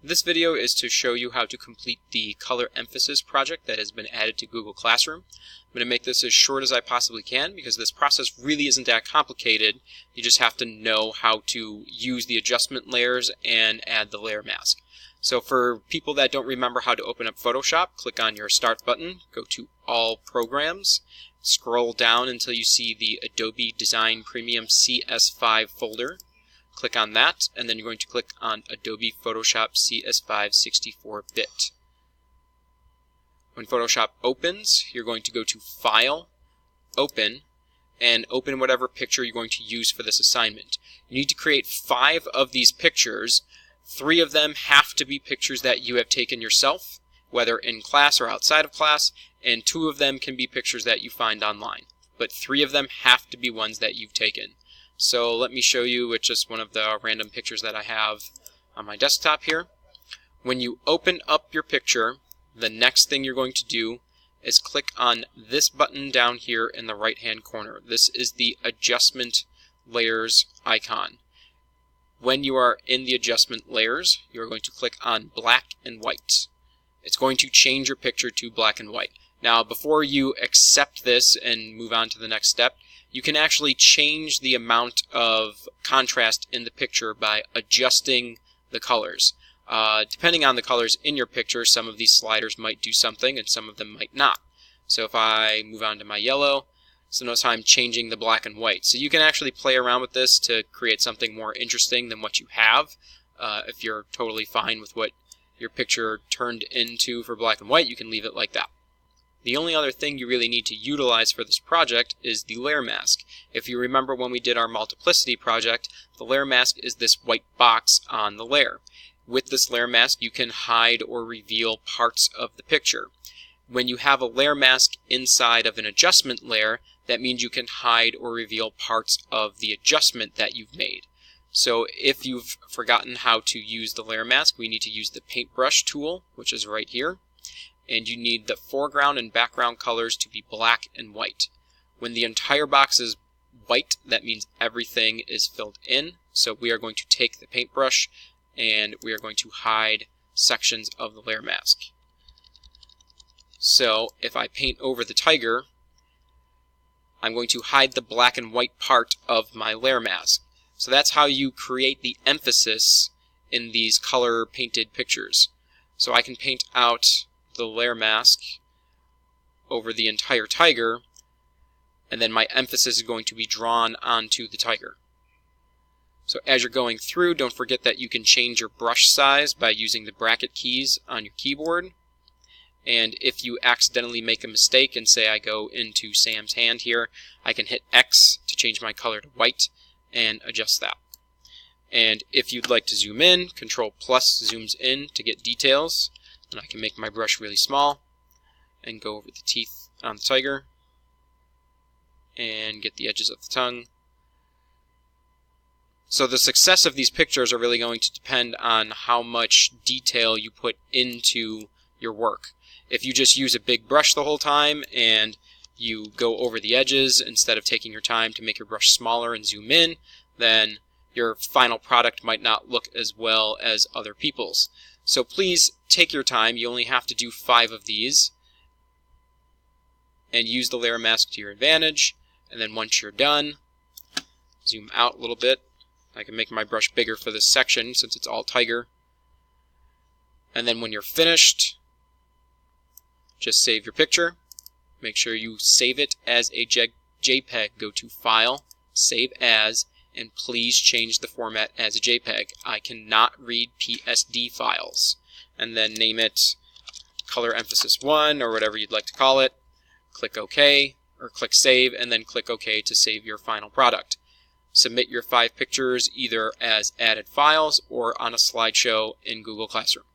This video is to show you how to complete the color emphasis project that has been added to Google Classroom. I'm going to make this as short as I possibly can because this process really isn't that complicated. You just have to know how to use the adjustment layers and add the layer mask. So for people that don't remember how to open up Photoshop, click on your Start button, go to All Programs, scroll down until you see the Adobe Design Premium CS5 folder. Click on that, and then you're going to click on Adobe Photoshop CS5 64-bit. When Photoshop opens, you're going to go to File, Open, and open whatever picture you're going to use for this assignment. You need to create 5 of these pictures. 3 of them have to be pictures that you have taken yourself, whether in class or outside of class, and 2 of them can be pictures that you find online. But 3 of them have to be ones that you've taken. So let me show you with just one of the random pictures that I have on my desktop here. When you open up your picture, the next thing you're going to do is click on this button down here in the right hand corner. This is the adjustment layers icon. When you are in the adjustment layers, you're going to click on black and white. It's going to change your picture to black and white. Now before you accept this and move on to the next step, you can actually change the amount of contrast in the picture by adjusting the colors. Depending on the colors in your picture, some of these sliders might do something and some of them might not. So if I move on to my yellow, so notice how I'm changing the black and white. So you can actually play around with this to create something more interesting than what you have. If you're totally fine with what your picture turned into for black and white, you can leave it like that. The only other thing you really need to utilize for this project is the layer mask. If you remember when we did our multiplicity project, the layer mask is this white box on the layer. With this layer mask, you can hide or reveal parts of the picture. When you have a layer mask inside of an adjustment layer, that means you can hide or reveal parts of the adjustment that you've made. So if you've forgotten how to use the layer mask, we need to use the paintbrush tool, which is right here. And you need the foreground and background colors to be black and white. When the entire box is white, that means everything is filled in. So we are going to take the paintbrush and we are going to hide sections of the layer mask. So if I paint over the tiger, I'm going to hide the black and white part of my layer mask. So that's how you create the emphasis in these color painted pictures. So I can paint out the layer mask over the entire tiger, and then my emphasis is going to be drawn onto the tiger. So as you're going through, don't forget that you can change your brush size by using the bracket keys on your keyboard. And if you accidentally make a mistake and say I go into Sam's hand here, I can hit X to change my color to white and adjust that. And if you'd like to zoom in, Control+ zooms in to get details. And I can make my brush really small and go over the teeth on the tiger and get the edges of the tongue. So the success of these pictures are really going to depend on how much detail you put into your work. If you just use a big brush the whole time and you go over the edges instead of taking your time to make your brush smaller and zoom in, then your final product might not look as well as other people's. So please take your time. You only have to do 5 of these and use the layer mask to your advantage. And then once you're done, zoom out a little bit. I can make my brush bigger for this section since it's all tiger. And then when you're finished, just save your picture. Make sure you save it as a JPEG. Go to File, Save As, and please change the format as a JPEG. I cannot read PSD files. And then name it Color Emphasis 1 or whatever you'd like to call it. Click OK, or click Save, and then click OK to save your final product. Submit your 5 pictures either as added files or on a slideshow in Google Classroom.